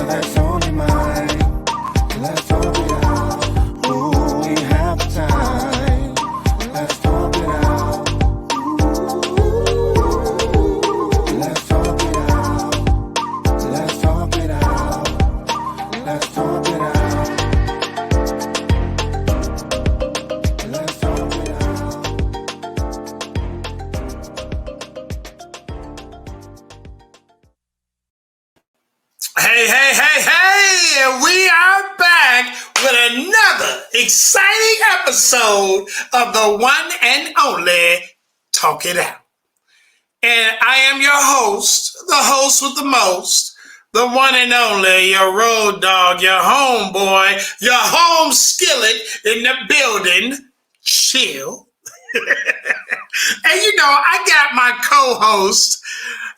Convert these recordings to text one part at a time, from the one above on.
that's only mine. Let's talk it out. Ooh, we have time. Let's talk it out. Let's talk it out. Let's talk it out. Let's talk it out. Let's talk it out. Hey, and we are back with another exciting episode of the one and only Talk It Out. And I am your host, the host with the most, the one and only, your road dog, your homeboy, your home skillet in the building, Chill. And you know, I got my co-host,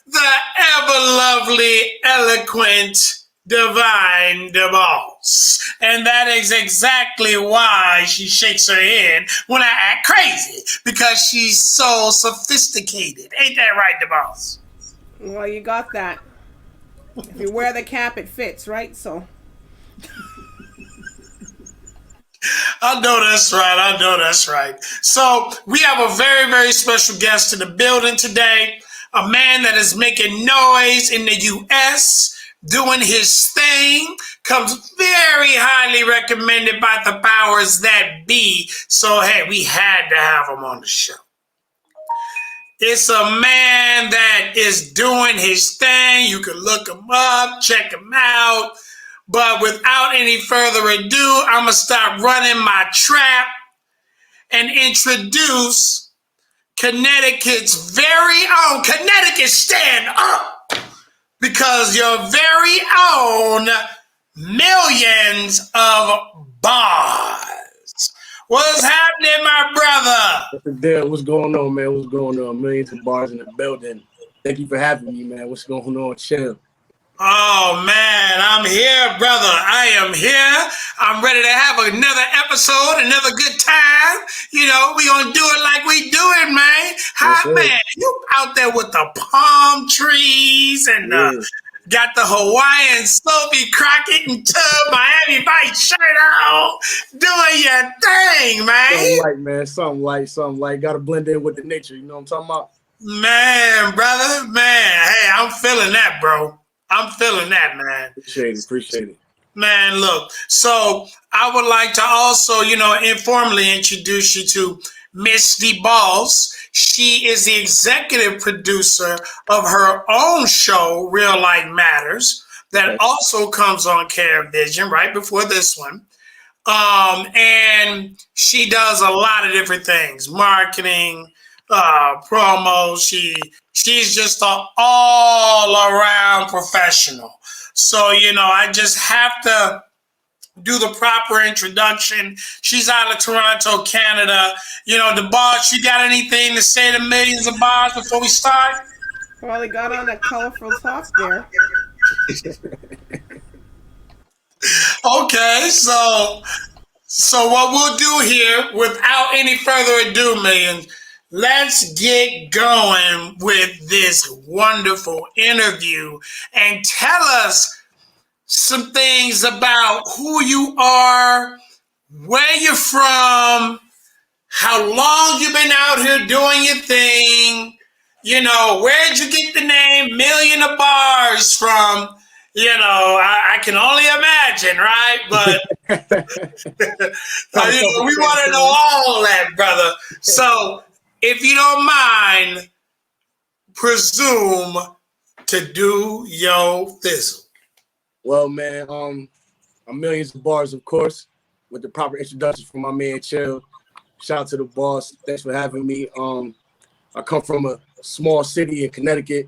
the ever-lovely, eloquent, divine DeBoss. And that is exactly why she shakes her head when I act crazy, because she's so sophisticated. Ain't that right, DeBoss? Well, you got that. If you wear the cap, it fits, right? So. I know that's right. So we have a very, very special guest in the building today. A man that is making noise in the U.S., doing his thing, comes very highly recommended by the powers that be. So, hey, we had to have him on the show. It's a man that is doing his thing. You can look him up, check him out. But without any further ado, I'm going to stop running my trap and introduce Connecticut's very own, Connecticut, stand up, because your very own Millionz of bars. What's happening, my brother? What's going on, man? What's going on? Millionz of bars in the building. Thank you for having me, man. What's going on? Chill. Oh, man, I'm here, brother. I am here. I'm ready to have another episode, another good time. You know, we going to do it like we do it, man. How, man, you out there with the palm trees and got the Hawaiian Soapy Crockett and Tub Miami Vice shirt on, doing your thing, man. Something light. Got to blend in with the nature. You know what I'm talking about? Man, brother, man. Hey, I'm feeling that, bro. I'm feeling that, man. Appreciate it. Man, look, so I would like to also, informally introduce you to Miss DeBoss. She is the executive producer of her own show, Real Life Matters, that also comes on CaribVision right before this one. And she does a lot of different things, marketing, promo. She's just an all-around professional. So, I just have to do the proper introduction. She's out of Toronto, Canada. DeBoss, you got anything to say to Millionz of bars before we start? Well, they got on a colorful top there. Okay, so what we'll do here, without any further ado, Millionz, let's get going with this wonderful interview and tell us some things about who you are, where you're from, how long you've been out here doing your thing, where'd you get the name Million of Bars from? I can only imagine, right? But we want to know all that, brother. So if you don't mind, presume to do your fizzle. Well, man, I'm Millionz of bars, of course, with the proper introduction from my man Chill. Shout out to the boss. Thanks for having me. I come from a small city in Connecticut,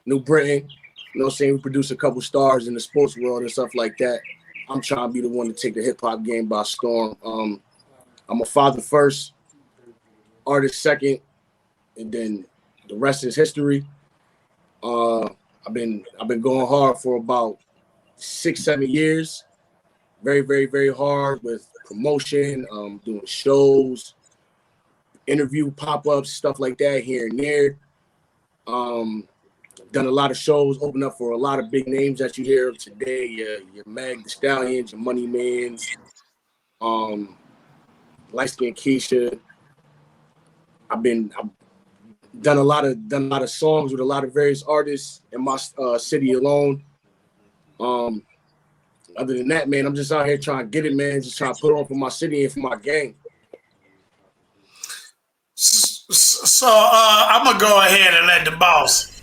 New Britain. You know what I'm saying? We produce a couple stars in the sports world and stuff like that. I'm trying to be the one to take the hip-hop game by storm. I'm a father first, artist second, and then the rest is history. I've been going hard for about 6-7 years. Very, very, very hard with promotion, doing shows, interview pop-ups, stuff like that here and there. done a lot of shows, opened up for a lot of big names that you hear of today. Your Meg the Stallions, your Money Mans, Light Skin Keisha. I've done a lot of songs with a lot of various artists in my city alone. Other than that, man, I'm just out here trying to get it, man. Just trying to put on for my city and for my gang. So I'm gonna go ahead and let the boss.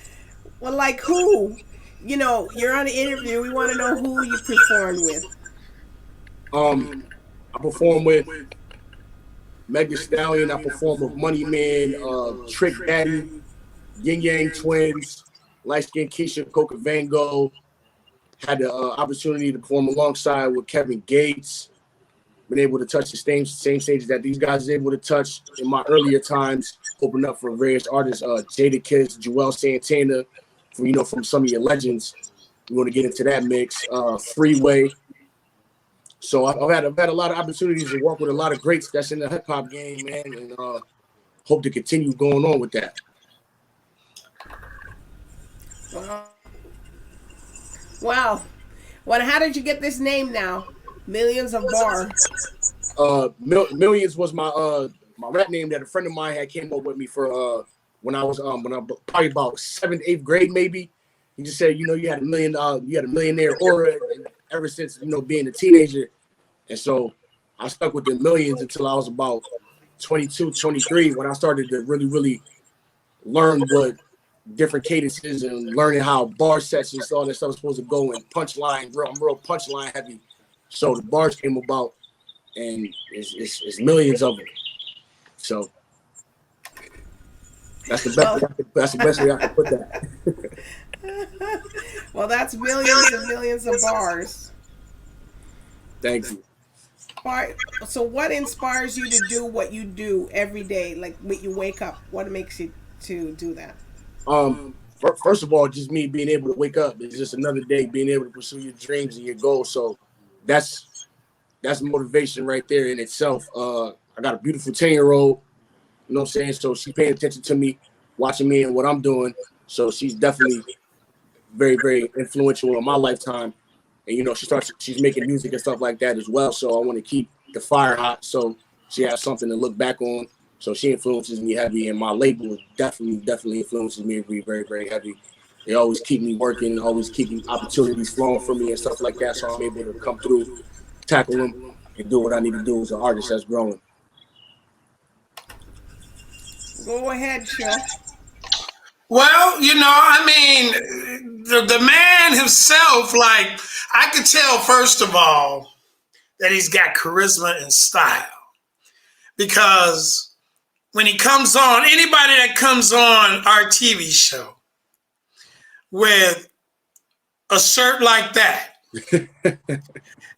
Well, like who? You know, you're on an interview. We want to know who you performed with. I performed with Meg Thee Stallion. I performed with Money Man, Trick Daddy, Yin Yang Twins, Light Skin Keisha, Coca Van Gogh. Had the opportunity to perform alongside with Kevin Gates. Been able to touch the same stages that these guys were able to touch in my earlier times. Opened up for various artists, Jadakiss, Joel Santana, from some of your legends. We want to get into that mix. Freeway. So I've had a lot of opportunities to work with a lot of greats that's in the hip hop game, man, and hope to continue going on with that. Wow. Well, how did you get this name now? Millionz of Bars. Millionz was my rap name that a friend of mine had came up with me for when I was probably about 7th, 8th grade maybe. He just said, you had a millionaire aura ever since being a teenager, and so I stuck with the Millionz until I was about 22, 23 when I started to really learn what different cadences and learning how bar sets and all that stuff was supposed to go in punchline. I'm real punchline heavy. So the bars came about, and it's millions of them. So that's the best way I can put that. Well, that's millions and millions of bars. Thank you. So what inspires you to do what you do every day? Like when you wake up, what makes you to do that? First of all, just me being able to wake up. It's just another day, being able to pursue your dreams and your goals. So that's motivation right there in itself. I got a beautiful 10-year-old, you know what I'm saying? So she's paying attention to me, watching me and what I'm doing. So she's definitely very, very influential in my lifetime. And, she's making music and stuff like that as well. So I want to keep the fire hot so she has something to look back on. So she influences me heavy, and my label definitely influences me very, very, very heavy. They always keep me working, always keeping opportunities flowing for me and stuff like that. So I'm able to come through, tackle them, and do what I need to do as an artist that's growing. Go ahead, Chill. Well, the man himself, like, I could tell, first of all, that he's got charisma and style. Because when he comes on, anybody that comes on our TV show with a shirt like that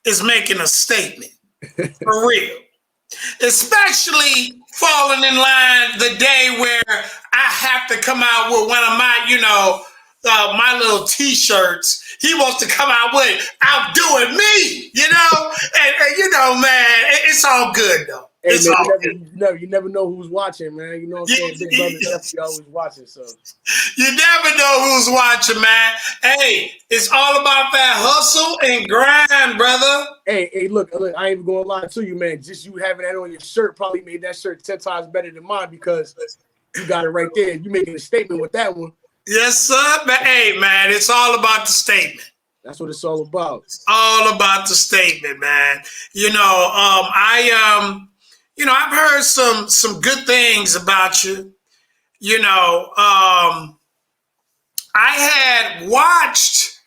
is making a statement, for real. Especially falling in line the day where I have to come out with one of my, my little T-shirts. He wants to come out with outdoing me, and man, it's all good though. Hey, it's man, all good. You never know who's watching, man. You know what I'm saying? Big brother definitely always watching, so. You never know who's watching, man. Hey, it's all about that hustle and grind, brother. Hey, look, I ain't even gonna lie to you, man. Just you having that on your shirt probably made that shirt 10 times better than mine because you got it right there. You making a statement with that one. Yes, sir. But hey, man, it's all about the statement. That's what it's all about. It's all about the statement, man. I've heard some good things about you. I had watched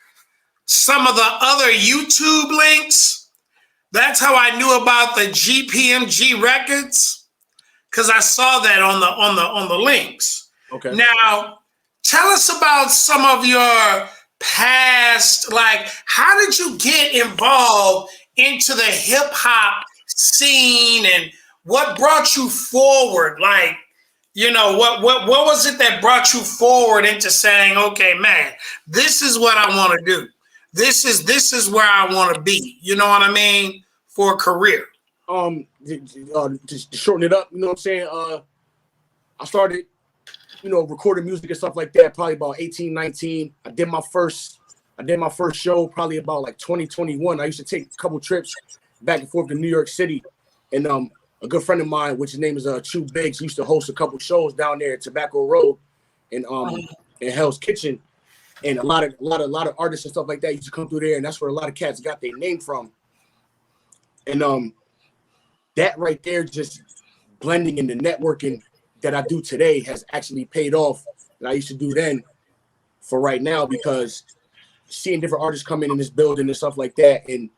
some of the other YouTube links. That's how I knew about the GPMG records, because I saw that on the links. Okay. Now, tell us about some of your past, like, how did you get involved into the hip hop scene and what brought you forward? Like, what was it that brought you forward into saying, okay, man, this is what I want to do. This is where I want to be. You know what I mean? For a career. To shorten it up, you know what I'm saying? I started recording music and stuff like that, probably about 18, 19. I did my first show probably about like 2021. I used to take a couple trips back and forth to New York City. And a good friend of mine, which his name is Chew Biggs, used to host a couple shows down there at Tobacco Road and in Hell's Kitchen. And a lot of artists and stuff like that used to come through there, and that's where a lot of cats got their name from. And that right there, just blending in the networking that I do today has actually paid off that I used to do then for right now, because seeing different artists come in this building and stuff like that, and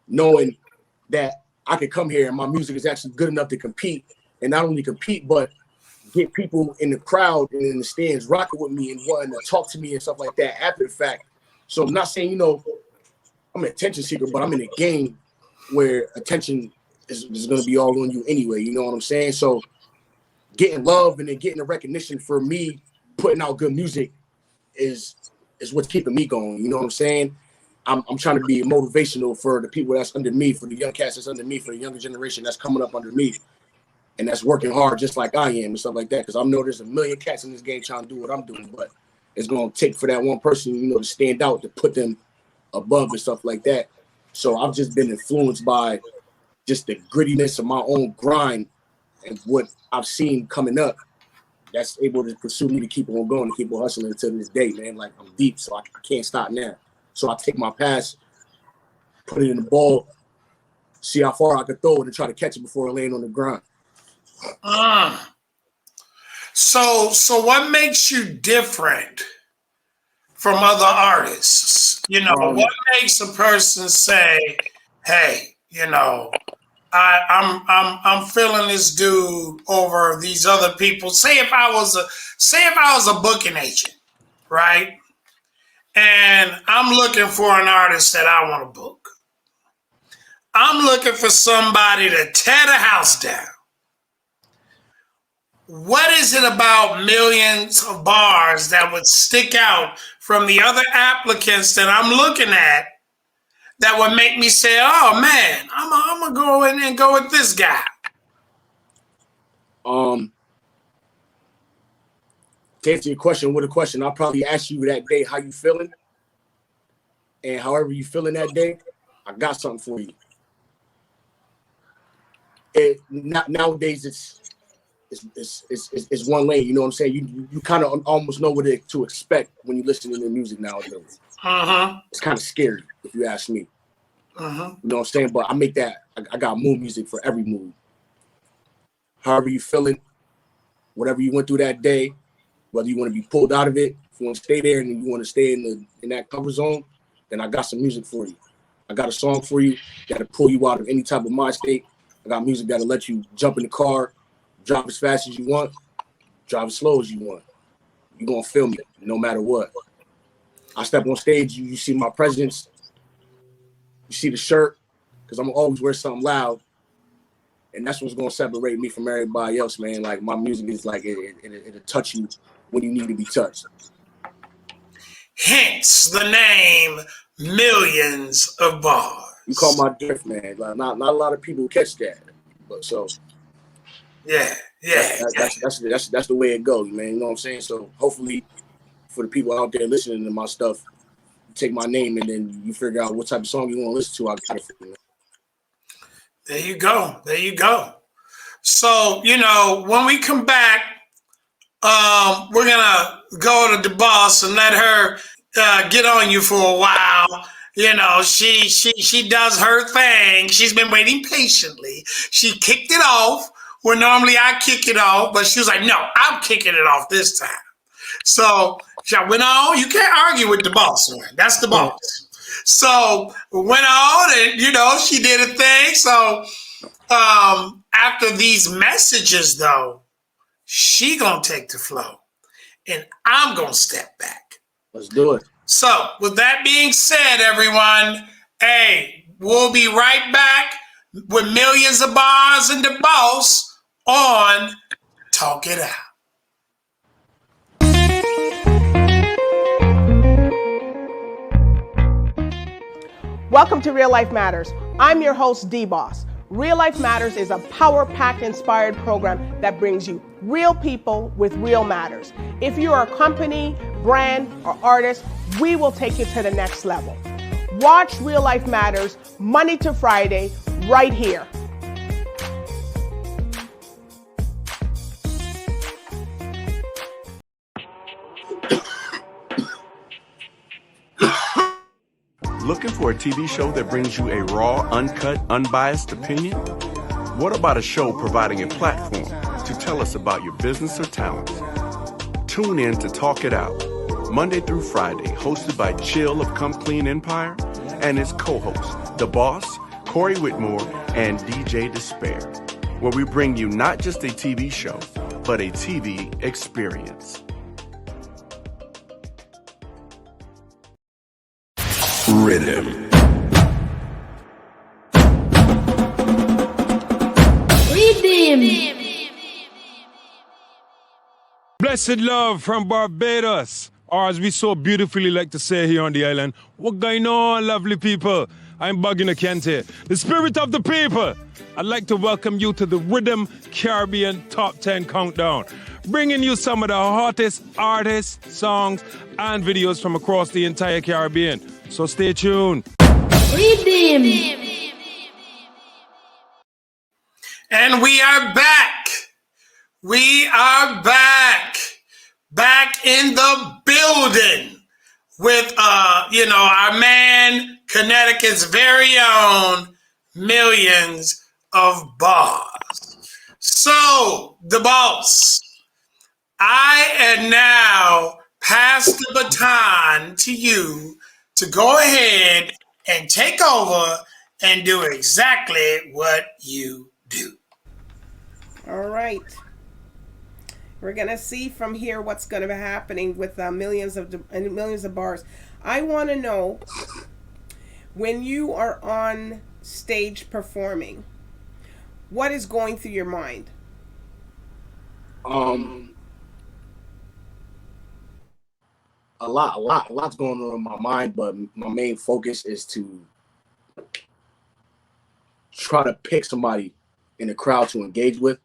knowing that I could come here and my music is actually good enough to compete, and not only compete, but get people in the crowd and in the stands rocking with me and wanting to talk to me and stuff like that after the fact. So I'm not saying, I'm an attention seeker, but I'm in a game where attention is going to be all on you anyway. You know what I'm saying? So getting love and then getting the recognition for me putting out good music is what's keeping me going. You know what I'm saying? I'm trying to be motivational for the people that's under me, for the young cats that's under me, for the younger generation that's coming up under me, and that's working hard just like I am and stuff like that. Because I know there's a million cats in this game trying to do what I'm doing, but it's going to take for that one person, to stand out, to put them above and stuff like that. So I've just been influenced by just the grittiness of my own grind and what I've seen coming up that's able to pursue me to keep on going, to keep on hustling to this day, man. Like, I'm deep, so I can't stop now. So I take my pass, put it in the ball, see how far I can throw it, and try to catch it before I land on the ground. So what makes you different from other artists? What makes a person say, "Hey, I'm feeling this dude over these other people"? Say if I was a booking agent, right? And I'm looking for an artist that I want to book. I'm looking for somebody to tear the house down. What is it about Millionz of Bars that would stick out from the other applicants that I'm looking at that would make me say, "Oh man, I'm gonna go in and go with this guy"? To answer your question with a question, I'll probably ask you that day how you feeling, and however you feeling that day, I got something for you. Nowadays it's one lane. You know what I'm saying? You kind of almost know what to expect when you listen to the music nowadays. It's kind of scary if you ask me. You know what I'm saying? But I make that. I got mood music for every mood. However you feeling, whatever you went through that day, whether you want to be pulled out of it, if you want to stay there and you want to stay in that comfort zone, then I got some music for you. I got a song for you that'll pull you out of any type of mind state. I got music that'll let you jump in the car, drive as fast as you want, drive as slow as you want. You're going to feel me no matter what. I step on stage, you see my presence, you see the shirt, because I'm going to always wear something loud. And that's what's going to separate me from everybody else, man. Like, my music is like, it'll touch you when you need to be touched. Hence the name Millionz of Bars. You call my drift, man. Like, not a lot of people catch that. But so yeah. That's the way it goes, man. You know what I'm saying? So hopefully for the people out there listening to my stuff, you take my name and then you figure out what type of song you want to listen to. I got it for you. There you go. So, when we come back, we're going to go to the boss and let her get on you for a while. She does her thing. She's been waiting patiently. She kicked it off where normally I kick it off, but she was like, "No, I'm kicking it off this time." So she went on. You can't argue with the boss, man. That's the boss. So went on and, she did a thing. So after these messages, though, she going to take the flow and I'm going to step back. Let's do it. So with that being said, everyone, hey, we'll be right back with Millionz of Bars and the boss on Talk It Out. Welcome to Real Life Matters. I'm your host, D-Boss. Real Life Matters is a power-packed, inspired program that brings you real people with real matters. If you are a company, brand, or artist, we will take you to the next level. Watch Real Life Matters Monday to Friday right here. Looking for a TV show that brings you a raw, uncut, unbiased opinion? What about a show providing a platform to tell us about your business or talent? Tune in to Talk It Out, Monday through Friday, hosted by Chill of Come Clean Empire and his co-hosts, The Boss, Corey Whitmore, and DJ Despair, where we bring you not just a TV show, but a TV experience. Rhythm. Blessed love from Barbados, or as we so beautifully like to say here on the island, what going on, lovely people? I'm Bugging Kente, the spirit of the people. I'd like to welcome you to the Rhythm Caribbean Top 10 Countdown, bringing you some of the hottest artists, songs, and videos from across the entire Caribbean. So stay tuned. And we are back. We are back. Back in the building with, our man, Connecticut's very own Millionz of Bars. So, the boss, I am now pass the baton to you to go ahead and take over and do exactly what you do. All right. We're going to see from here what's going to be happening with Millionz of Bars. I want to know, when you are on stage performing, what is going through your mind? A lot's going on in my mind, but my main focus is to try to pick somebody in the crowd to engage with,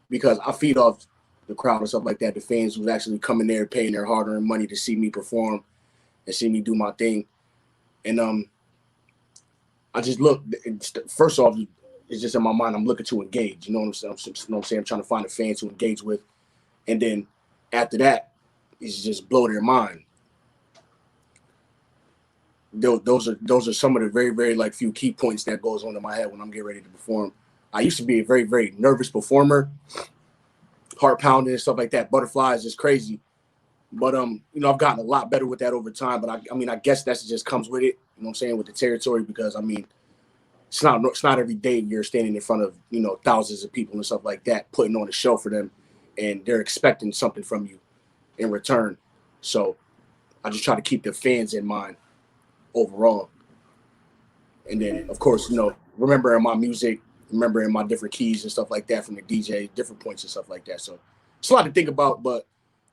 because I feed off the crowd and stuff like that. The fans who's actually coming there, paying their hard-earned money to see me perform and see me do my thing. And I just look. First off, it's just in my mind. I'm looking to engage. You know what I'm saying? I'm trying to find a fan to engage with, and then after that, it's just blow their mind. Those are some of the very, very few key points that goes on in my head when I'm getting ready to perform. I used to be a very, very nervous performer, heart pounding and stuff like that. Butterflies is crazy, but I've gotten a lot better with that over time. But I guess that just comes with it. You know what I'm saying, with the territory, because it's not every day you're standing in front of thousands of people and stuff like that, putting on a show for them, and they're expecting something from you in return. So I just try to keep the fans in mind overall. And then, of course, remembering my music, remembering my different keys and stuff like that from the DJ, different points and stuff like that. So it's a lot to think about, but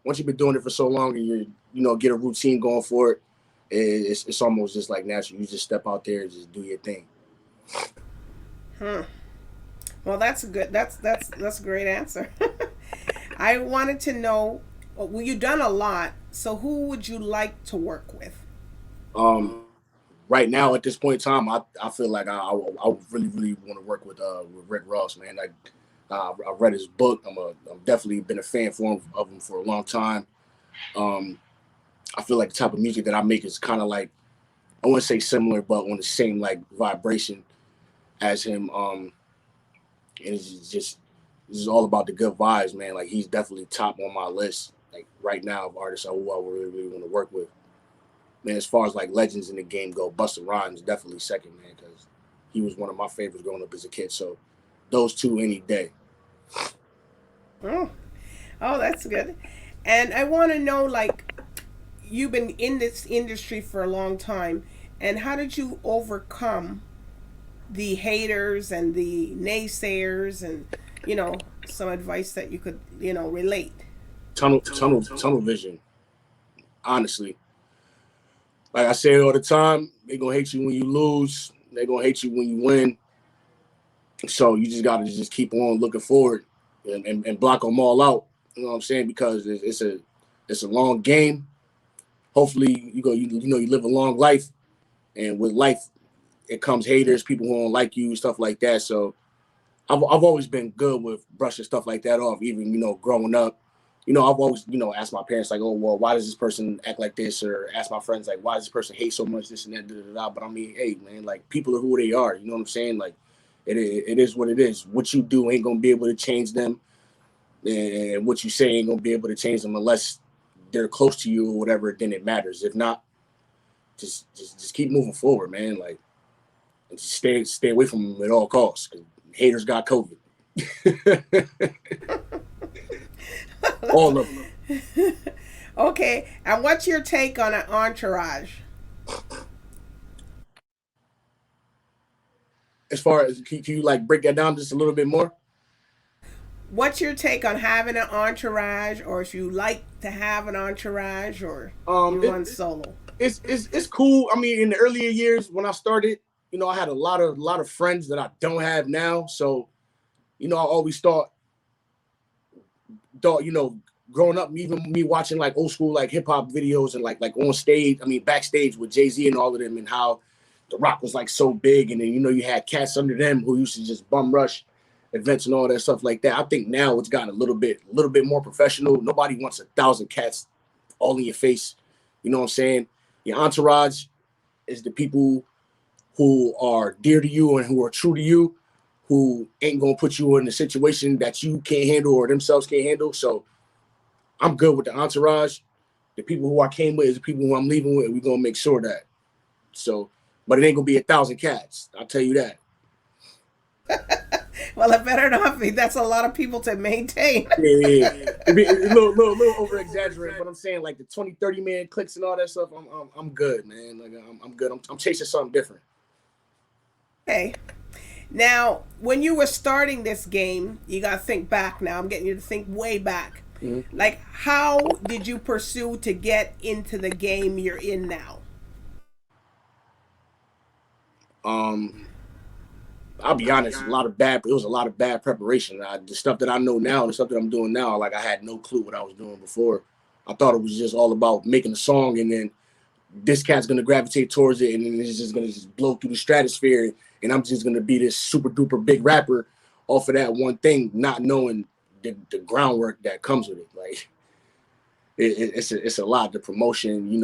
once you've been doing it for so long and you get a routine going for it, it's almost just like natural. You just step out there and just do your thing. Well, that's a great answer. I wanted to know, well, you've done a lot, so who would you like to work with? Right now, at this point in time, I feel like I really, really want to work with Rick Ross, man. I read his book. I've definitely been a fan of him for a long time. I feel like the type of music that I make is kind of like, I wouldn't say similar, but on the same vibration as him. And this is all about the good vibes, man. Like, he's definitely top on my list, like right now, of artists who I really, really want to work with. Man, as far as legends in the game go, Busta Rhymes definitely second, man, because he was one of my favorites growing up as a kid. So those two any day. Oh, that's good. And I want to know, you've been in this industry for a long time, and how did you overcome the haters and the naysayers, and some advice that you could relate? Tunnel vision. Honestly, like I say all the time, they're gonna hate you when you lose. They're gonna hate you when you win. So you just gotta just keep on looking forward and block them all out. You know what I'm saying? Because it's a long game. Hopefully you live a long life, and with life it comes haters, people who don't like you, stuff like that. So I've always been good with brushing stuff like that off, even growing up. I've always asked my parents like, oh well, why does this person act like this, or ask my friends like, why does this person hate so much, this and that, da, da, da. But I mean, hey man, like people are who they are. You know what I'm saying? Like it is what it is. What you do ain't gonna be able to change them, and what you say ain't gonna be able to change them unless they're close to you or whatever. Then it matters. If not, just keep moving forward, man. Like and just stay away from them at all costs. Cause haters got COVID. All of them. Okay, and what's your take on an entourage? As far as can you like break that down just a little bit more? What's your take on having an entourage, or if you like to have an entourage, or you run solo? It's cool. I mean, in the earlier years when I started, I had a lot of friends that I don't have now. So, I always thought, growing up, even me watching like old school like hip hop videos and like on stage, I mean backstage with Jay-Z and all of them, and how The Rock was like so big, and then you had cats under them who used to just bum rush events and all that stuff like that. I think now it's gotten a little bit more professional. Nobody wants 1,000 cats all in your face. You know what I'm saying? Your entourage is the people who are dear to you and who are true to you, who ain't gonna put you in a situation that you can't handle or themselves can't handle. So I'm good with the entourage. The people who I came with is the people who I'm leaving with, and we're gonna make sure that. So, but it ain't gonna be 1,000 cats. I'll tell you that. Well, it better not be. That's a lot of people to maintain. Yeah. It'd be a little over exaggerated, but I'm saying like the 20, 30 man clicks and all that stuff. I'm good, man. Like I'm good. I'm chasing something different. Okay. Now, when you were starting this game, you got to think back now. I'm getting you to think way back. Mm-hmm. Like, how did you pursue to get into the game you're in now? I'll be honest, it was a lot of bad preparation. The stuff that I know now, the stuff that I'm doing now, like I had no clue what I was doing before. I thought it was just all about making a song, and then this cat's gonna gravitate towards it, and then it's just gonna blow through the stratosphere, and I'm just gonna be this super duper big rapper off of that one thing, not knowing the groundwork that comes with it. Like it's a lot. The promotion,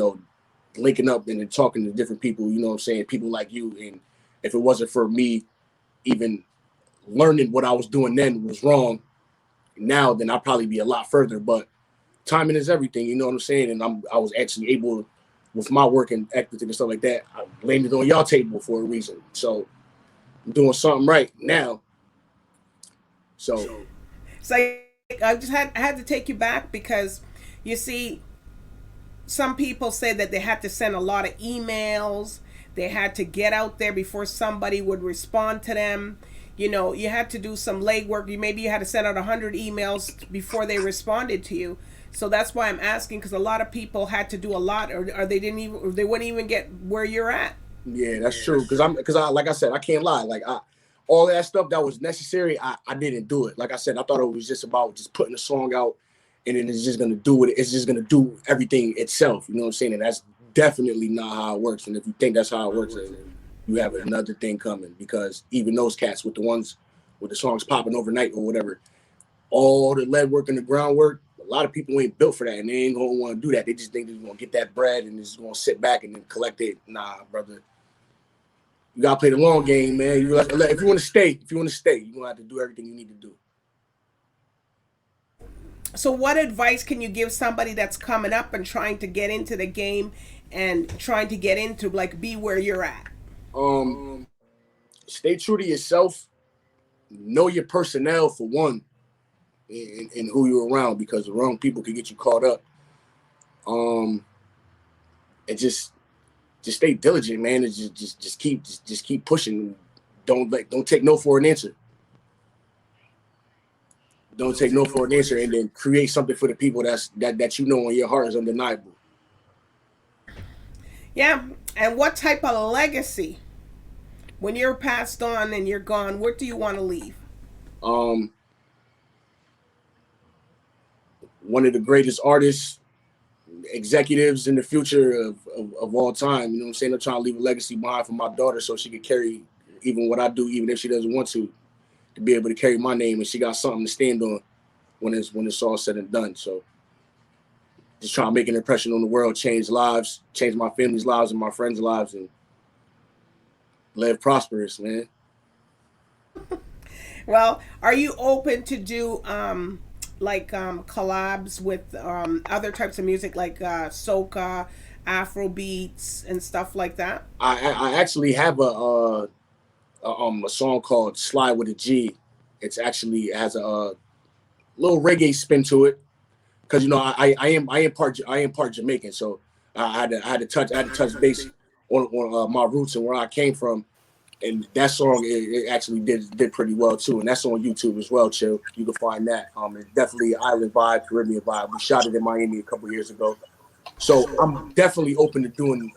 linking up and then talking to different people. You know what I'm saying? People like you, and if it wasn't for me even learning what I was doing then was wrong now, then I'd probably be a lot further. But timing is everything, you know what I'm saying? And I was actually able, with my work and acting and stuff like that, I landed on y'all table for a reason. So I'm doing something right now. So I just had to take you back, because you see, some people say that they had to send a lot of emails. They had to get out there before somebody would respond to them. You had to do some legwork. Maybe you had to send out 100 emails before they responded to you. So that's why I'm asking, because a lot of people had to do a lot, or they wouldn't even get where you're at. Yeah, that's true. Because I like I said, I can't lie. Like all that stuff that was necessary, I didn't do it. Like I said, I thought it was just about just putting a song out, and then it's just gonna do it. It's just gonna do everything itself. You know what I'm saying? And that's definitely not how it works. And if you think that's how it works, then you have another thing coming, because even those cats with the ones with the songs popping overnight or whatever, all the lead work and the groundwork, a lot of people ain't built for that, and they ain't gonna want to do that. They just think they're gonna get that bread and just gonna sit back and then collect it. Nah, brother. You gotta play the long game, man. If you want to stay, you're gonna have to do everything you need to do. So what advice can you give somebody that's coming up and trying to get into the game and trying to get into, like, be where you're at? Stay true to yourself. Know your personnel, for one, and who you're around, because the wrong people can get you caught up. And just stay diligent, man. And just keep pushing. Don't take no for an answer. Don't take no for an answer, and then create something for the people that you know in your heart is undeniable. Yeah, and what type of legacy When you're passed on and you're gone, what do you want to leave? Um, one of the greatest artists, executives in the future of all time. You know what I'm saying? I'm trying to leave a legacy behind for my daughter so she could carry even what I do, even if she doesn't want to be able to carry my name, and she got something to stand on when it's all said and done. So just trying to make an impression on the world, change lives, change my family's lives and my friends' lives, and live prosperous, man. Well, are you open to do collabs with other types of music like soca, Afro beats, and stuff like that? I actually have a song called "Slide with a G." It has a little reggae spin to it, because I am part Jamaican, so I had to touch base on my roots and where I came from. And that song, it actually did pretty well too, and that's on YouTube as well, Chill. You can find that. It's definitely island vibe, Caribbean vibe. We shot it in Miami a couple years ago, so I'm definitely open to doing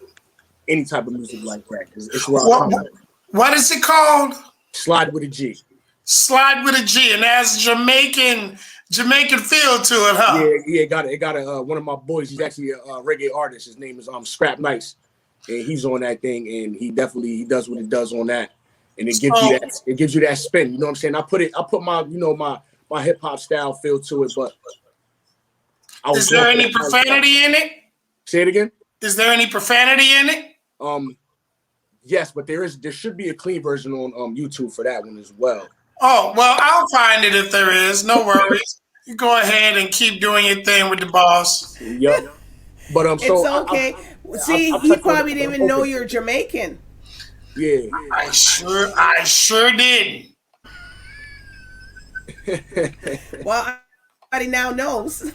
any type of music like that. It's where I come from. What is it called? Slide with a G. Slide with a G, and that's Jamaican feel to it, huh? Yeah, it got a one of my boys. He's actually a reggae artist. His name is Scrap Nice. And he's on that thing, and he does what he does on that, and it gives you that spin. You know what I'm saying? I put my my hip hop style feel to it, but is there any profanity in it? Say it again. Is there any profanity in it? Yes, but there should be a clean version on YouTube for that one as well. Oh, well, I'll find it if there is. No worries. You go ahead and keep doing your thing with the boss. Yep. But it's okay. See, he probably didn't even know you're Jamaican. Yeah. I sure did. Well, everybody now knows.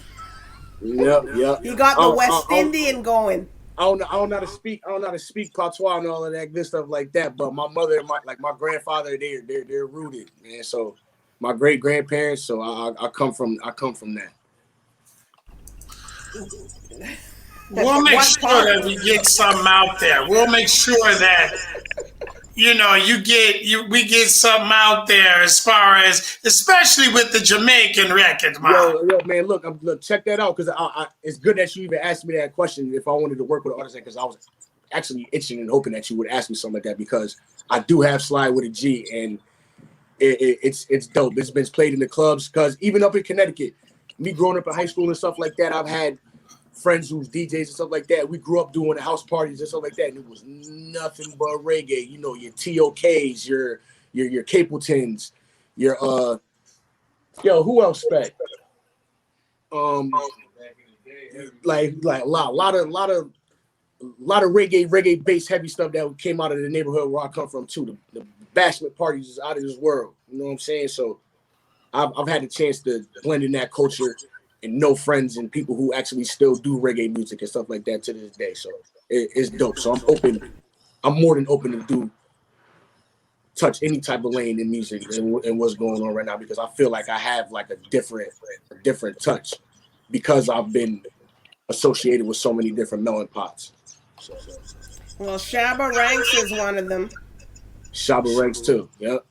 Yep. He got the West Indian going. I don't know how to speak patois and all of that good stuff like that. But my mother and my grandfather, they're rooted, man. So my great grandparents. So I come from that. We'll make sure that we get something out there. We'll make sure that we get something out there as far as, especially with the Jamaican record. Yo, man, look, check that out, because it's good that you even asked me that question if I wanted to work with an artist, because I was actually itching and hoping that you would ask me something like that, because I do have Slide with a G, and it's dope. It's been played in the clubs, because even up in Connecticut, me growing up in high school and stuff like that, I've had friends who's DJs and stuff like that. We grew up doing the house parties and stuff like that, and it was nothing but reggae. You know, your TOKs, your Capletons, your who else back? Like a lot of reggae bass heavy stuff that came out of the neighborhood where I come from too. The bashment parties is out of this world. You know what I'm saying? So I've had the chance to blend in that culture and know friends and people who actually still do reggae music and stuff like that to this day. So it's dope. So I'm more than open to touch any type of lane in music and what's going on right now, because I feel like I have like a different touch, because I've been associated with so many different melon pots. So. Well, Shabba Ranks is one of them. Shabba Ranks too. Yep.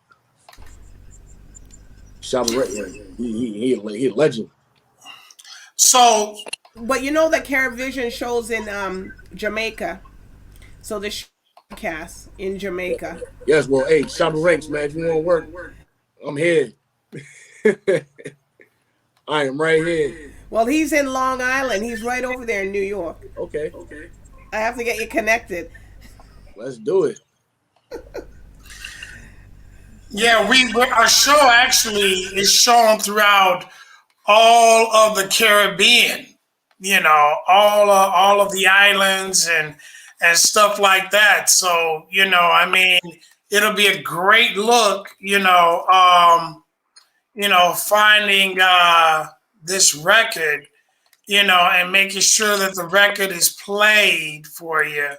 Shabba Ranks, he a legend. So, but you know that CaribVision shows in Jamaica, so the cast in Jamaica. Yes, well, hey, Shabba Ranks, man, if you want to work, I'm here. I am right here. Well, he's in Long Island. He's right over there in New York. Okay. I have to get you connected. Let's do it. Yeah, our show actually is shown throughout all of the Caribbean, all of the islands and stuff like that. So, I mean, it'll be a great look, finding this record, and making sure that the record is played for you,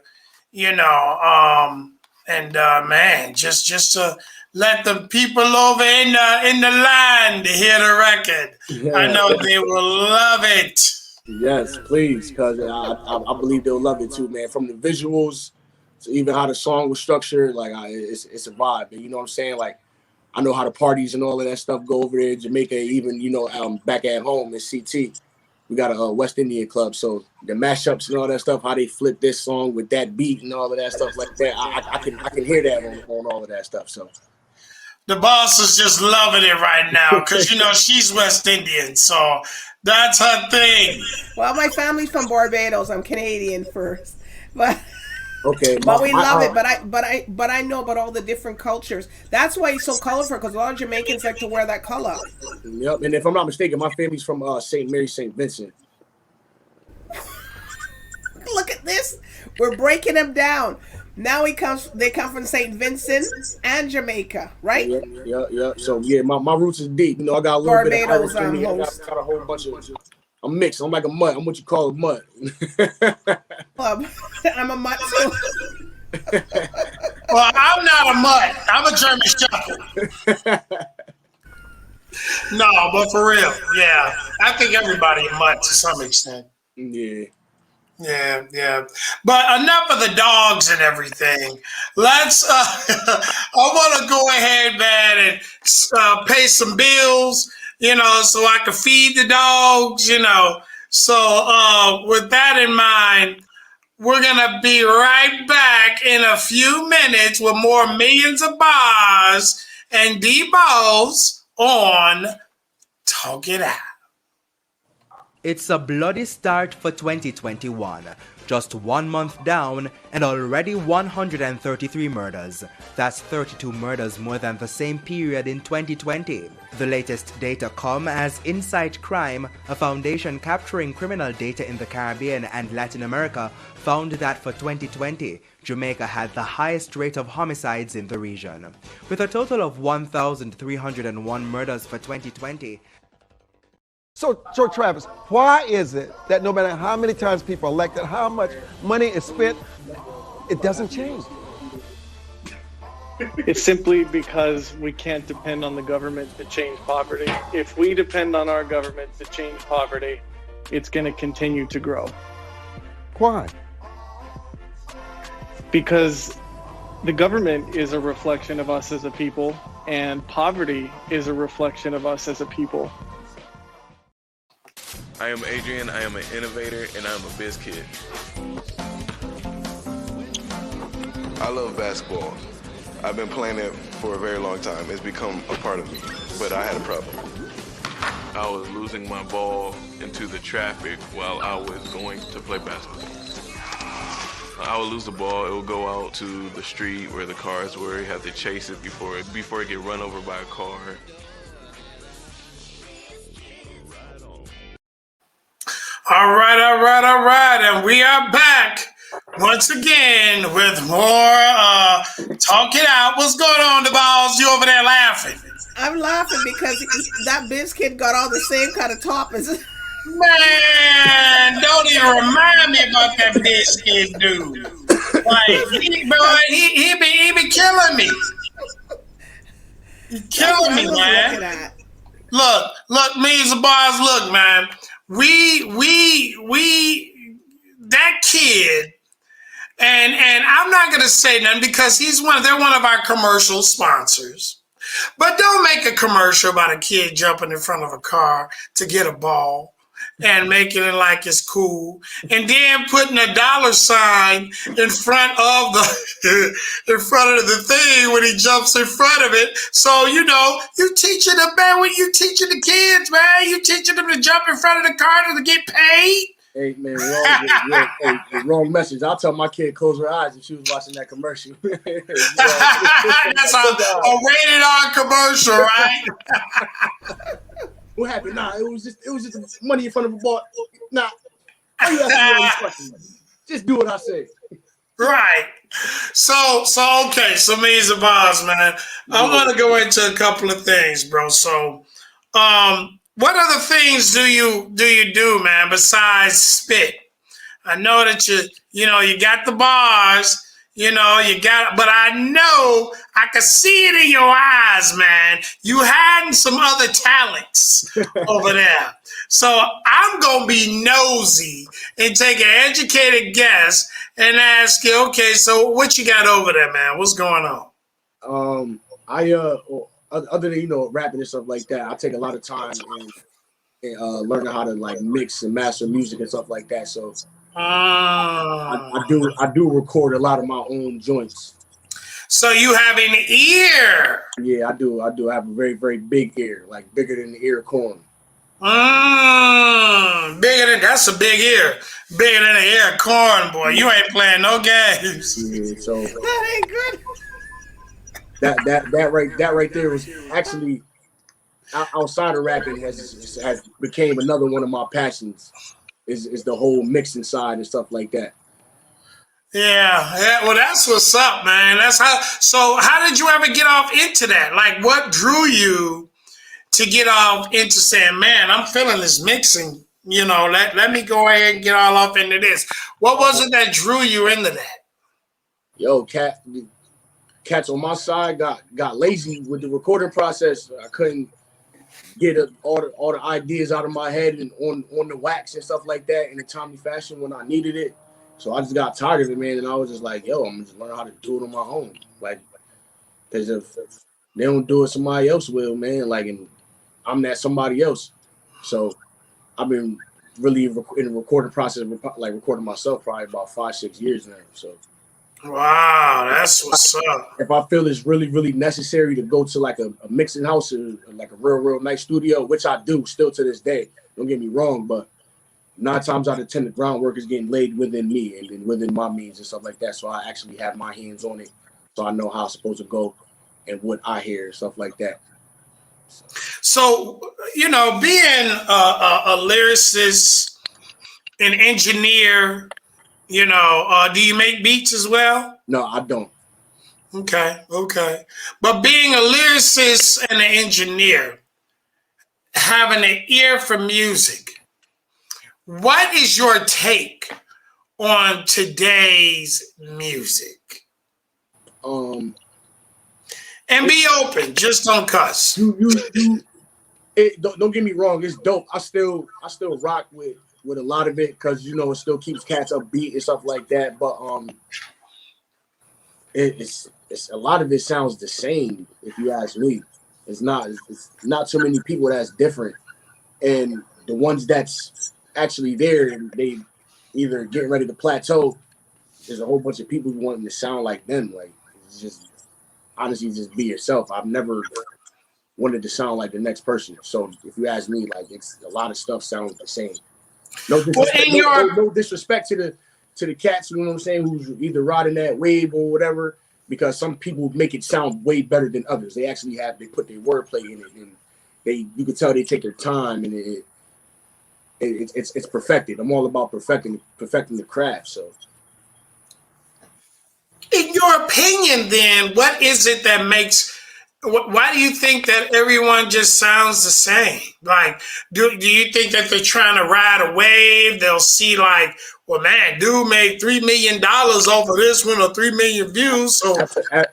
man, just to let the people over in the land hear the record. Yeah. I know they will love it. Yes, please, because I believe they'll love it too, man. From the visuals So even how the song was structured, like it's a vibe. And you know what I'm saying? Like I know how the parties and all of that stuff go over there in Jamaica. Even back at home in CT, we got a West Indian club. So the mashups and all that stuff, how they flip this song with that beat and all of that stuff like that, I can hear that on all of that stuff. So the boss is just loving it right now because she's West Indian, so that's her thing. Well, my family's from Barbados. I'm Canadian first, but. Okay, but we love it. But I know about all the different cultures. That's why it's so colorful, because a lot of Jamaicans like to wear that color. Yep, and if I'm not mistaken, my family's from St. Mary, St. Vincent. Look at this. We're breaking them down. Now they come from St. Vincent and Jamaica, right? Yeah. So yeah, my roots is deep. I got a little Barbados, bit of Irish in me. I got a whole bunch of. I'm mixed. I'm like a mutt. I'm what you call a mutt. I'm a mutt too. Well, I'm not a mutt. I'm a German Shepherd. No, but for real, yeah. I think everybody a mutt to some extent. Yeah. Yeah. But enough of the dogs and everything. Let's, I want to go ahead, man, and pay some bills, so I can feed the dogs, So with that in mind, we're going to be right back in a few minutes with more Millions of Bars and D-Balls on Talk It Out. It's a bloody start for 2021. Just 1 month down and already 133 murders. That's 32 murders more than the same period in 2020. The latest data come as Insight Crime, a foundation capturing criminal data in the Caribbean and Latin America, found that for 2020, Jamaica had the highest rate of homicides in the region. With a total of 1,301 murders for 2020, So Travis, why is it that no matter how many times people are elected, how much money is spent, it doesn't change? It's simply because we can't depend on the government to change poverty. If we depend on our government to change poverty, it's going to continue to grow. Why? Because the government is a reflection of us as a people, and poverty is a reflection of us as a people. I am Adrian, I am an innovator, and I'm a biz kid. I love basketball. I've been playing it for a very long time. It's become a part of me, but I had a problem. I was losing my ball into the traffic while I was going to play basketball. I would lose the ball, it would go out to the street where the cars were. You have to chase it before it get run over by a car. All right. And we are back once again with more Talk It Out. What's going on, the balls? You over there laughing? I'm laughing because that biz kid got all the same kind of toppings. Man, don't even remind me about that bitch kid dude. Like, he be killing me. He killing me, man. Look, Millions of Bars, look, man. We that kid, and I'm not gonna say nothing because they're one of our commercial sponsors. But don't make a commercial about a kid jumping in front of a car to get a ball and making it like it's cool, and then putting a dollar sign in front of the thing when he jumps in front of it. So you teaching them, man. When you teaching the kids, man, you teaching them to jump in front of the car to get paid. Hey man, wrong message. I'll tell my kid close her eyes if she was watching that commercial. That's a rated R commercial, right? What happened? Nah, it was just money in front of a ball. Nah, why you asking me all these questions? Just do what I say. Right. So okay. So Millions of Bars, man. I want to go into a couple of things, bro. So, what other things do you do, man, besides spit? I know that you got the bars, You know, you got, but I know I can see it in your eyes, man. You had some other talents over there. So I'm going to be nosy and take an educated guess and ask you, okay, so what you got over there, man? What's going on? Other than, rapping and stuff like that, I take a lot of time in learning how to like mix and master music and stuff like that. So I do record a lot of my own joints. So you have an ear? Yeah, I do. I do have a very, very big ear, like bigger than the ear of corn. That's a big ear. Bigger than the ear of corn, boy. You ain't playing no games. Yeah, so That ain't good. that right there was actually outside of rapping has became another one of my passions. Is the whole mixing side and stuff like that. Yeah. Well, that's what's up, man. That's how. So, how did you ever get off into that? Like, what drew you to get off into saying, "Man, I'm feeling this mixing. Let me go ahead and get all off into this." What was it that drew you into that? Yo, cats on my side got lazy with the recording process. I couldn't get all the ideas out of my head and on the wax and stuff like that in a timely fashion when I needed it. So I just got tired of it, man, and I was just like, yo, I'm just learning how to do it on my own. Like, because if they don't do it, somebody else will, man. Like, and I'm that somebody else. So I've been really in the recording process, like recording myself, probably about 5-6 years now. So. Wow, that's what's up. If I feel it's really, really necessary to go to like a mixing house or like a real nice studio, which I do still to this day, don't get me wrong, but 9 times out of 10, the groundwork is getting laid within me and within my means and stuff like that. So I actually have my hands on it. So I know how it's supposed to go and what I hear and stuff like that. So, being a lyricist, an engineer, do you make beats as well? No, I don't. Okay. But being a lyricist and an engineer, having an ear for music, what is your take on today's music? And be open, just don't cuss. Don't get me wrong, it's dope. I still rock with a lot of it because it still keeps cats upbeat and stuff like that. But it's a lot of it sounds the same. If you ask me, it's not so many people that's different, and the ones that's actually there and they either getting ready to plateau. There's a whole bunch of people who wanting to sound like them. Like, it's just honestly just be yourself. I've never wanted to sound like the next person. So if you ask me, like, it's a lot of stuff sounds the same. No disrespect, no disrespect to the cats, you know what I'm saying, who's either riding that wave or whatever, because some people make it sound way better than others. They actually they put their wordplay in it, and you can tell they take their time, and it's perfected. I'm all about perfecting the craft. So, in your opinion, then, what is it that makes? Why do you think that everyone just sounds the same? Like, do you think that they're trying to ride a wave? They'll see like, well, man, dude made $3 million over this one or 3 million views. So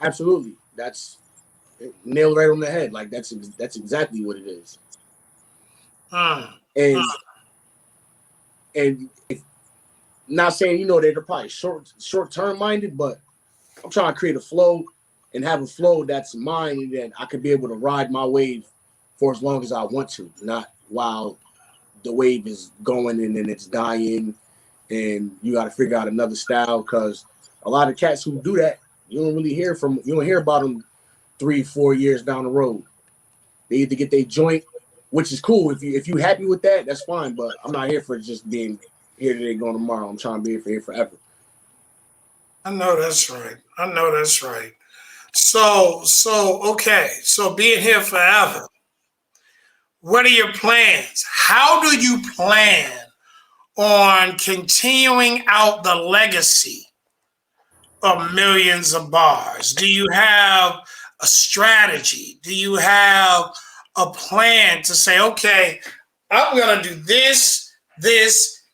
absolutely, that's nailed right on the head. Like that's exactly what it is. And if, not saying they're probably short term minded, but I'm trying to create a flow and have a flow that's mine and that I could be able to ride my wave for as long as I want to, not while the wave is going and then it's dying and you got to figure out another style. Because a lot of cats who do that, you don't hear about them 3-4 years down the road. They either get their joint, which is cool. If you happy with that, that's fine. But I'm not here for just being here today, going tomorrow. I'm trying to be here forever. I know that's right. So okay. So being here forever. What are your plans? How do you plan on continuing out the legacy of Millions of Bars? Do you have a strategy? Do you have a plan to say, okay, I'm going to do this,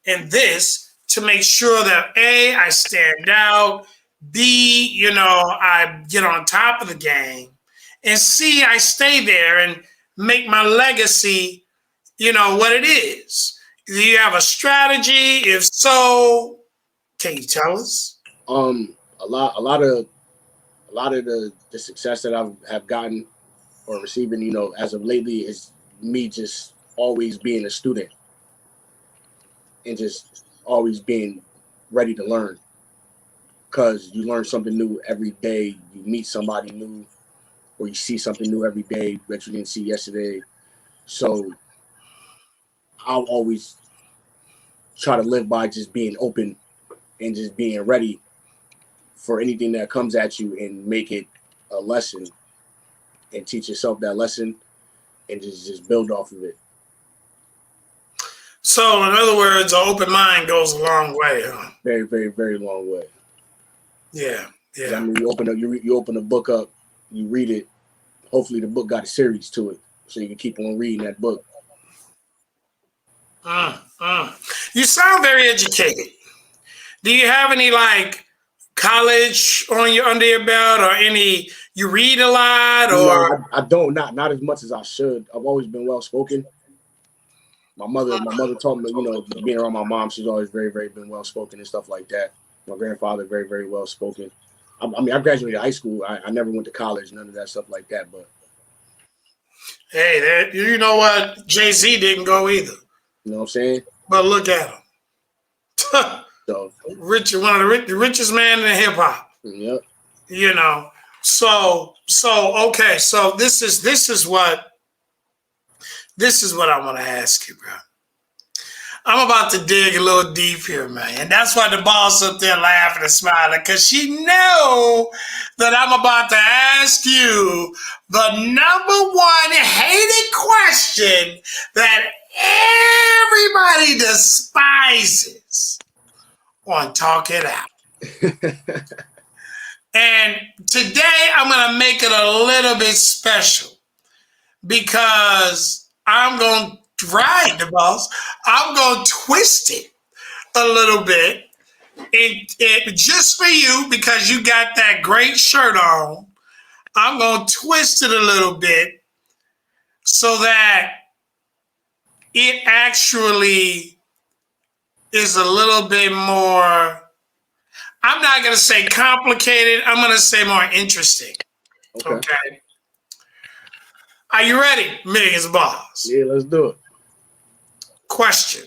and this to make sure that A, I stand out, B, I get on top of the game, and C, I stay there and make my legacy, what it is. Do you have a strategy? If so, can you tell us? A lot of the success that I have gotten or receiving, as of lately, is me just always being a student and just always being ready to learn. Because you learn something new every day. You meet somebody new, or you see something new every day that you didn't see yesterday. So I'll always try to live by just being open and just being ready for anything that comes at you, and make it a lesson and teach yourself that lesson and just build off of it. So, in other words, an open mind goes a long way, huh? Very, very, very long way. Yeah. I mean, you open a book up, you read it. Hopefully, the book got a series to it, so you can keep on reading that book. You sound very educated. Do you have any college under your belt, or any? You read a lot, or? No, I don't. Not as much as I should. I've always been well spoken. My mother taught me, being around my mom, she's always very, very been well spoken and stuff like that. My grandfather, very, very well spoken. I mean, I graduated high school. I never went to college, none of that stuff like that. But hey, you know what? Jay-Z didn't go either. You know what I'm saying? But look at him. So, one of the richest man in hip hop. Yep. So okay. So this is what I want to ask you, bro. I'm about to dig a little deep here, man. And that's why the boss up there laughing and smiling, because she know that I'm about to ask you the number one hated question that everybody despises on Talk It Out. And today I'm going to make it a little bit special, because I'm going to ride the boss. I'm going to twist it a little bit. It just for you, because you got that great shirt on. I'm going to twist it a little bit so that it actually is a little bit more, I'm not going to say complicated. I'm going to say more interesting. Okay. Are you ready, Millionz Boss? Yeah, let's do it. Question.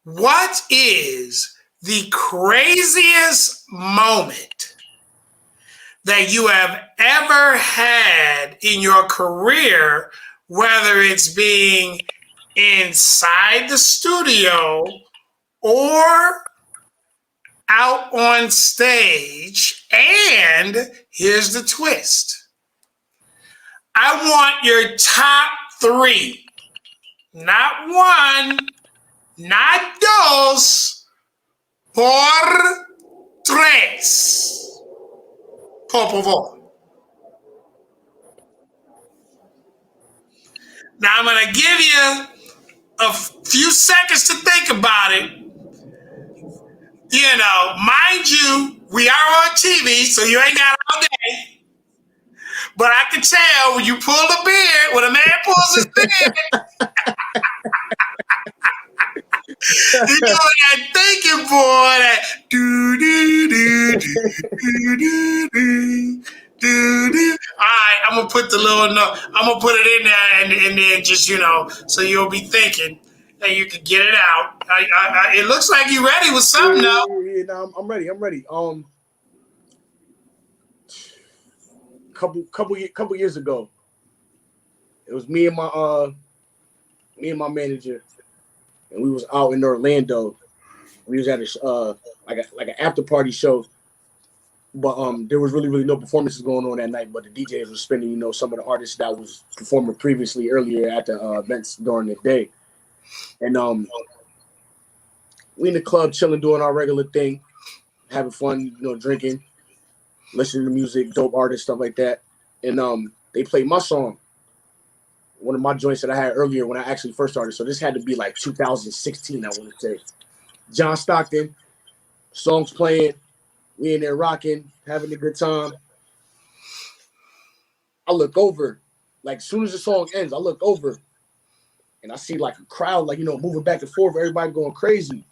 What is the craziest moment that you have ever had in your career, whether it's being inside the studio or out on stage? And here's the twist. I want your top 3. Not 1, not 2, por 3. Por favor. Now I'm going to give you a few seconds to think about it. Mind you, we are on TV, so you ain't got all day. But I can tell when you pull the beard, when a man pulls his beard, you know that thinking, boy, that do. All right, I'm gonna put the little note. I'm gonna put it in there, and then just so you'll be thinking, and you can get it out. It looks like you ready with something now. Yeah, no, I'm ready. Couple years ago, it was me and my manager, and we was out in Orlando. We was at a like an after party show, but there was really no performances going on that night. But the DJs were spinning, some of the artists that was performing previously earlier at the events during the day, and we in the club chilling, doing our regular thing, having fun, drinking, listening to music, dope artists, stuff like that. And they played my song, one of my joints that I had earlier when I actually first started. So this had to be like 2016, I want to say. John Stockton, Songs playing, we in there rocking, having a good time. I look over, like as soon as the song ends, I look over and I see like a crowd, like, moving back and forth, everybody going crazy.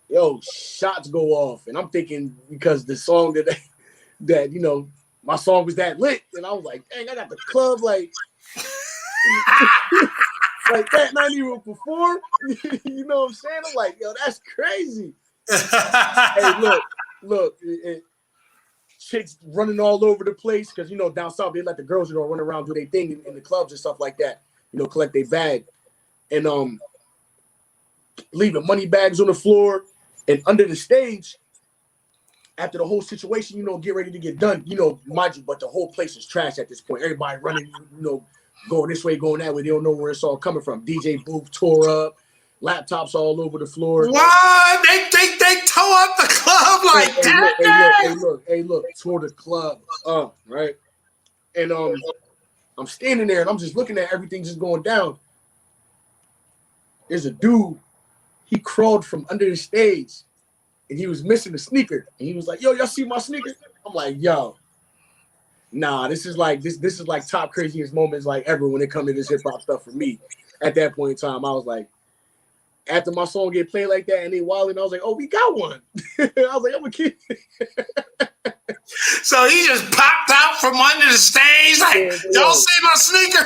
Yo, shots go off. And I'm thinking because the song that my song was that lit. And I was like, dang, I got the club like like that, not even perform. You know what I'm saying? I'm like, yo, that's crazy. Hey, look, chicks running all over the place because down south they let the girls run around, do their thing in the clubs and stuff like that. Collect their bag and leaving money bags on the floor and under the stage. After the whole situation, get ready to get done. Mind you, but the whole place is trash at this point. Everybody running, going this way, going that way. They don't know where it's all coming from. DJ booth tore up, laptops all over the floor. What? They tore up the club like that? Hey, look, tore the club up, right? And I'm standing there and I'm just looking at everything just going down. There's a dude, he crawled from under the stage and he was missing a sneaker. And he was like, yo, y'all see my sneaker? I'm like, yo, nah, this is like top craziest moments like ever when it comes to this hip hop stuff for me. At that point in time, I was like, after my song get played like that and they wilding, I was like, oh, we got one. I was like, I'm a kid. So he just popped out from under the stage like, y'all see my sneaker?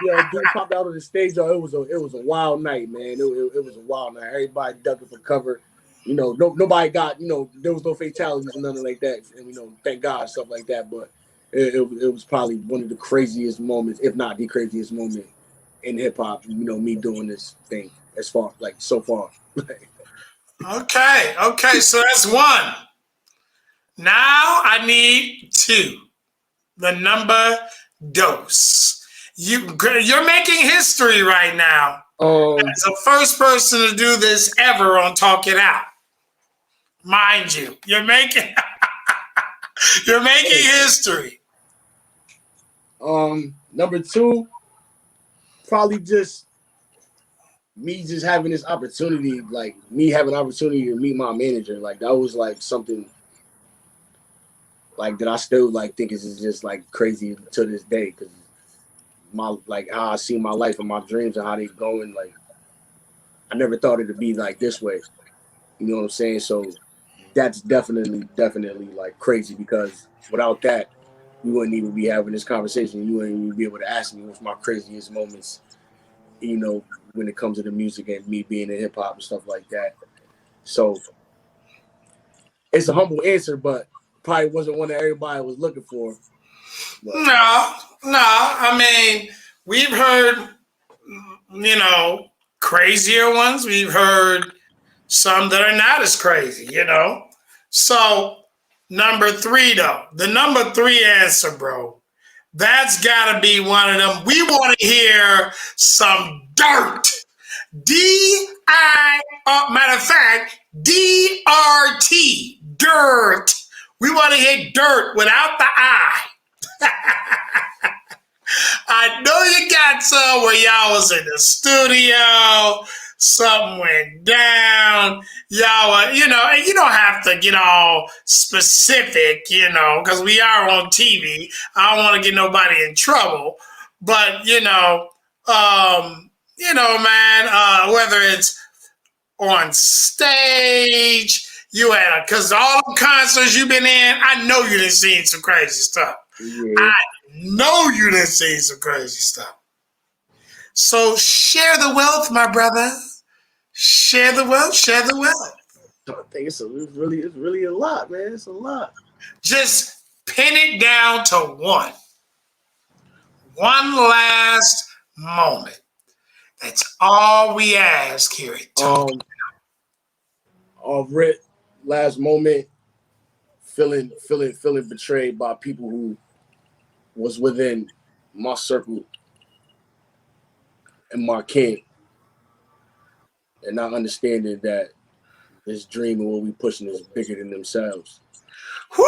yeah, dude popped out of the stage. Yo, it was a wild night, man. It was a wild night. Everybody ducking for cover. Nobody got, there was no fatalities or nothing like that. And, thank God, stuff like that. But it was probably one of the craziest moments, if not the craziest moment in hip hop, me doing this thing so far. Okay, so that's one. Now I need two. The number dos. You're making history right now. As the first person to do this ever on Talk It Out. Mind you, you're making history. Number two, probably just me just having this opportunity, like me having an opportunity to meet my manager. Like that was like something like that I still like think is just like crazy to this day because my like how I see my life and my dreams and how they going. Like I never thought it'd be like this way. You know what I'm saying? So that's definitely like crazy because without that, we wouldn't even be having this conversation. You wouldn't even be able to ask me what's my craziest moments, when it comes to the music and me being in hip hop and stuff like that. So it's a humble answer, but probably wasn't one that everybody was looking for. But. No. I mean, we've heard, crazier ones. We've heard some that are not as crazy, So number three, though, the number three answer, bro, that's got to be one of them. We want to hear some dirt. Matter of fact, D-R-T, dirt. We want to hear dirt without the I. I know you got some where y'all was in the studio, something went down, y'all were, and you don't have to get all specific, because we are on TV. I don't want to get nobody in trouble, but, man, whether it's on stage, because all the concerts you've been in, I know you done seen some crazy stuff. Yeah. I know you done seen some crazy stuff. So share the wealth, my brother. Share the wealth. I think it's really a lot, man. It's a lot. Just pin it down to one. One last moment. That's all we ask here at Talk. Last moment, feeling betrayed by people who was within my circle and my kin, and not understanding that this dream and what we pushing is bigger than themselves. Woo!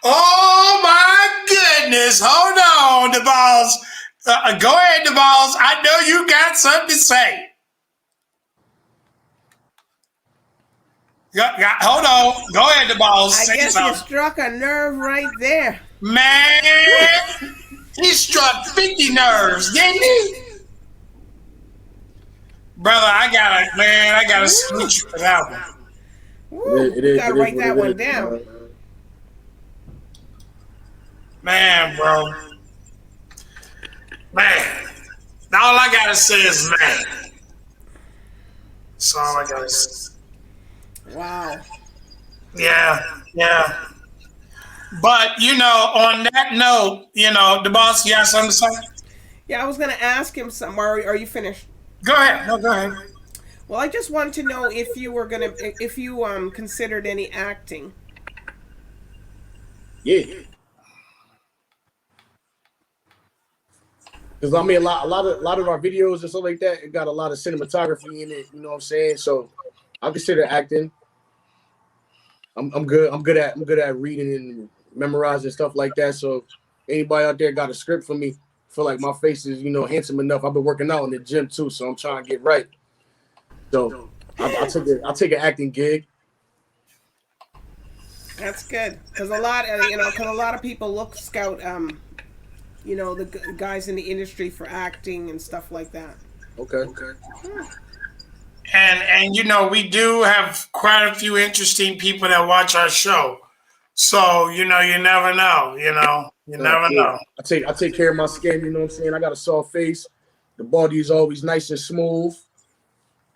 Oh my goodness! Hold on, DeVos. Go ahead, DeVos. I know you got something to say. Hold on. Go ahead, the boss. I Say guess you something. struck a nerve right there. Man, he struck 50 nerves, didn't he? Brother, I gotta salute you for that one. Woo, It you is- gotta it is write what that it one is, down. Man, bro. Man. All I gotta say is man. That's all I gotta say. Wow. Yeah. But, on that note, the boss, you have something to say? Yeah, I was gonna ask him something. Are you finished? Go ahead. No, go ahead. Well, I just want to know if you considered any acting. Yeah. Because I mean, a lot of our videos and stuff like that, it got a lot of cinematography in it. You know what I'm saying? So I consider acting. I'm good. I'm good at reading and memorizing stuff like that. So anybody out there got a script for me, feel like my face is handsome enough. I've been working out in the gym too, so I'm trying to get right. So I'll take an acting gig. That's good, because a lot of people scout the guys in the industry for acting and stuff like that. Okay. And we do have quite a few interesting people that watch our show. So, you never know, you never know. I take care of my skin, you know what I'm saying? I got a soft face. The body is always nice and smooth.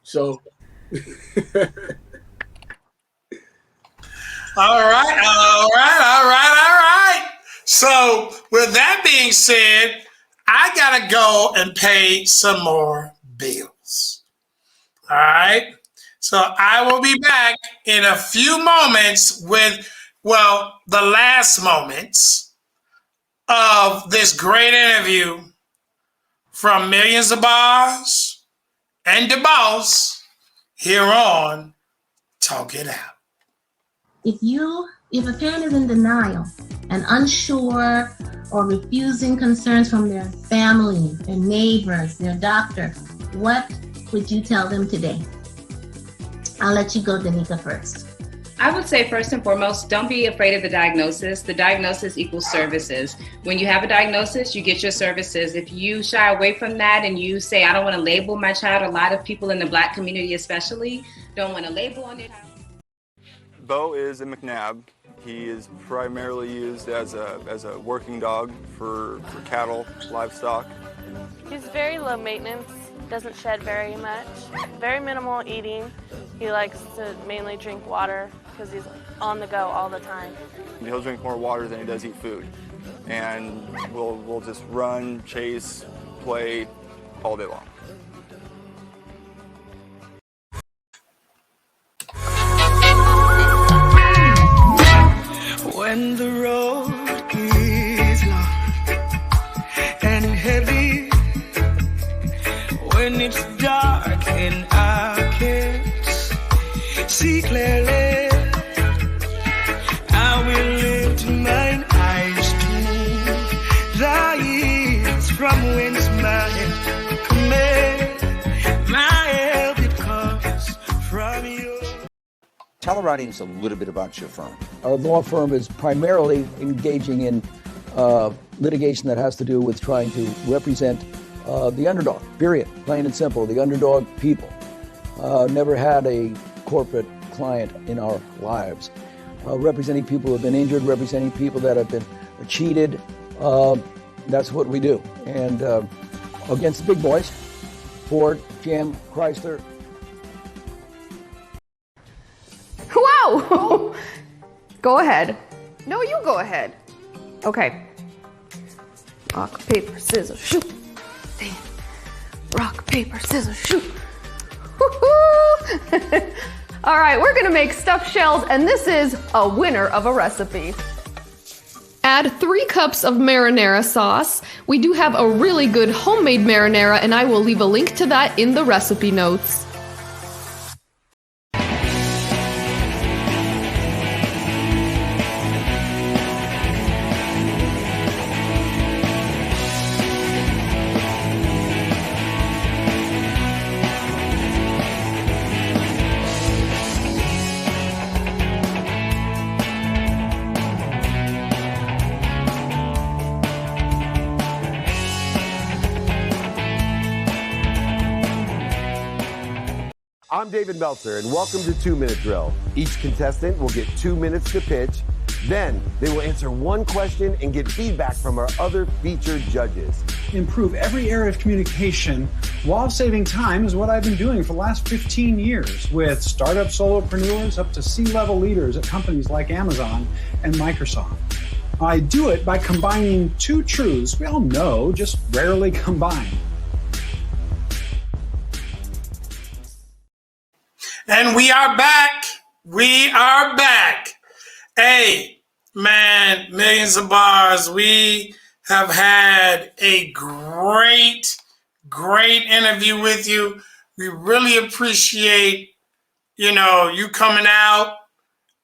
So All right. So, with that being said, I gotta go and pay some more bills. All right. So I will be back in a few moments with, the last moments of this great interview from Millions of Bars and the Boss here on Talk It Out. If a parent is in denial and unsure or refusing concerns from their family, their neighbors, their doctor, what would you tell them today? I'll let you go, Danica, first. I would say first and foremost, don't be afraid of the diagnosis. The diagnosis equals services. When you have a diagnosis, you get your services. If you shy away from that and you say, I don't want to label my child, a lot of people in the Black community especially don't want to label on their child. Bo is a McNab. He is primarily used as a working dog for cattle, livestock. He's very low maintenance, doesn't shed very much, very minimal eating. He likes to mainly drink water because he's on the go all the time. He'll drink more water than he does eat food. And we'll just run, chase, play all day long. When the road is long and heavy, when it's dark and I can't see clearly, I will lift mine eyes to the hills from whence my help cometh. My help it comes from you. Tell our audience a little bit about your firm. Our law firm is primarily engaging in litigation that has to do with trying to represent the underdog, period, plain and simple, the underdog people. Never had a corporate client in our lives. Representing people who have been injured, representing people that have been cheated, that's what we do. And against the big boys, Ford, GM, Chrysler. Wow! Go ahead. No, you go ahead. Okay. Rock, paper, scissors, shoot. Damn. Rock, paper, scissors, shoot. Woo-hoo! All right, we're gonna make stuffed shells, and this is a winner of a recipe. Add 3 cups of marinara sauce. We do have a really good homemade marinara, and I will leave a link to that in the recipe notes. I'm David Meltzer, and welcome to 2 Minute Drill. Each contestant will get 2 minutes to pitch. Then they will answer one question and get feedback from our other featured judges. Improve every area of communication while saving time is what I've been doing for the last 15 years with startup solopreneurs up to C-level leaders at companies like Amazon and Microsoft. I do it by combining two truths we all know, just rarely combined. And we are back. We are back. Hey, man, Millions of Bars, we have had a great interview with you. We really appreciate, you coming out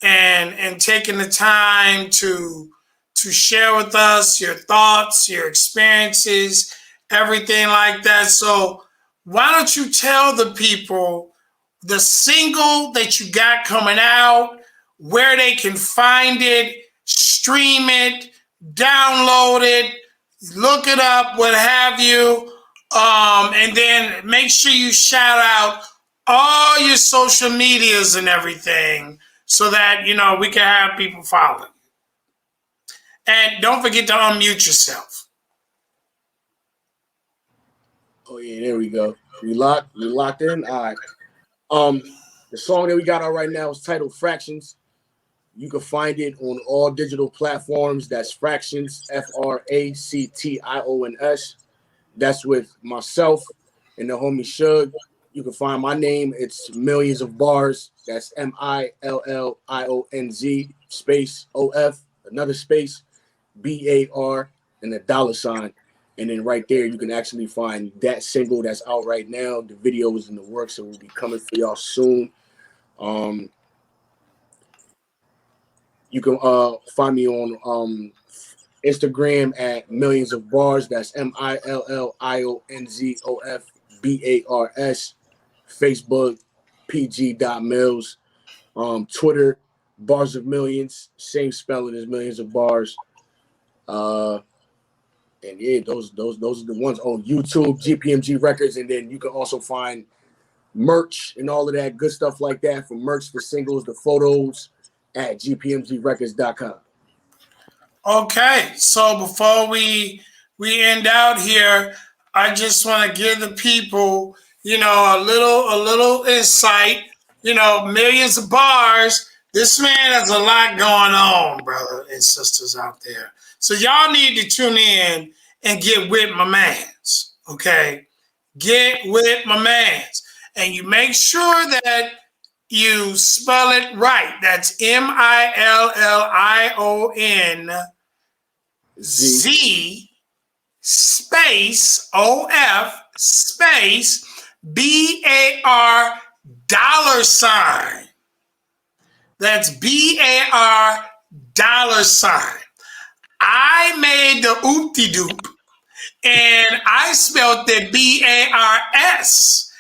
and taking the time to share with us your thoughts, your experiences, everything like that. So why don't you tell the people the single that you got coming out, where they can find it, stream it, download it, look it up, what have you. And then make sure you shout out all your social medias and everything so that, we can have people follow. And don't forget to unmute yourself. Oh yeah, there we go. We locked in. All right. The song that we got out right now is titled Fractions. You can find it on all digital platforms. That's Fractions, Fractions. That's with myself and the homie Shug. You can find my name. It's Millions of Bars. That's Millionz space OF, another space, BAR, and a $. And then right there, you can actually find that single that's out right now. The video is in the works, so it will be coming for y'all soon. You can find me on Instagram at Millions of Bars. That's MILLIONZOFBARS. Facebook, PG.Mills. Twitter, Bars of Millions. Same spelling as Millions of Bars. And yeah, those are the ones on YouTube, GPMG Records, and then you can also find merch and all of that good stuff like that, from merch, the singles, the photos, at gpmgrecords.com. Okay, so before we end out here, I just want to give the people, a little insight. Millions of Bars. This man has a lot going on, brother and sisters out there. So y'all need to tune in and get with my mans, okay? Get with my mans. And you make sure that you spell it right. That's MILLIONZ space OF space BAR $. That's BAR $. I made the oop-de-doop and I spelled it BARS.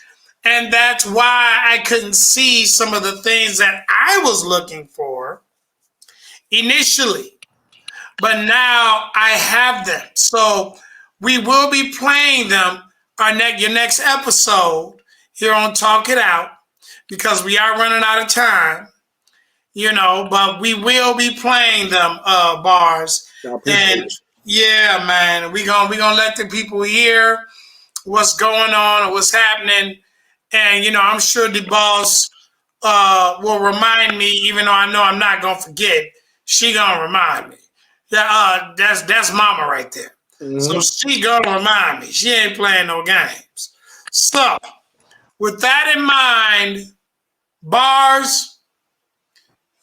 And that's why I couldn't see some of the things that I was looking for initially. But now I have them. So we will be playing them your next episode here on Talk It Out, because we are running out of time. But we will be playing them, Bars. And yeah, man, we gonna let the people hear what's going on and what's happening. And I'm sure the boss will remind me, even though I know I'm not gonna forget. She gonna remind me. Yeah, that's Mama right there. Mm-hmm. So she gonna remind me. She ain't playing no games. So with that in mind, Bars,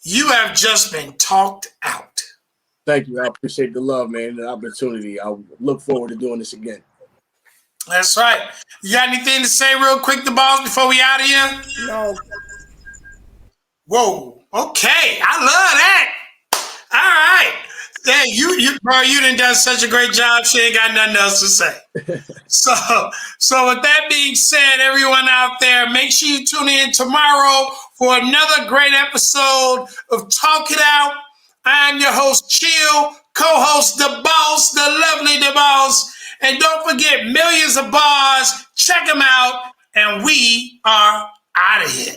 you have just been talked out. Thank you. I appreciate the love, man, and the opportunity. I look forward to doing this again. That's right. You got anything to say real quick to Balls before we out of here? No. Whoa. Okay. I love that. All right. Hey, you done such a great job. She ain't got nothing else to say. So with that being said, everyone out there, make sure you tune in tomorrow for another great episode of Talk It Out. I am your host, Chill, co-host, The Boss, the lovely The Boss. And don't forget, Millions of Bars. Check them out. And we are out of here.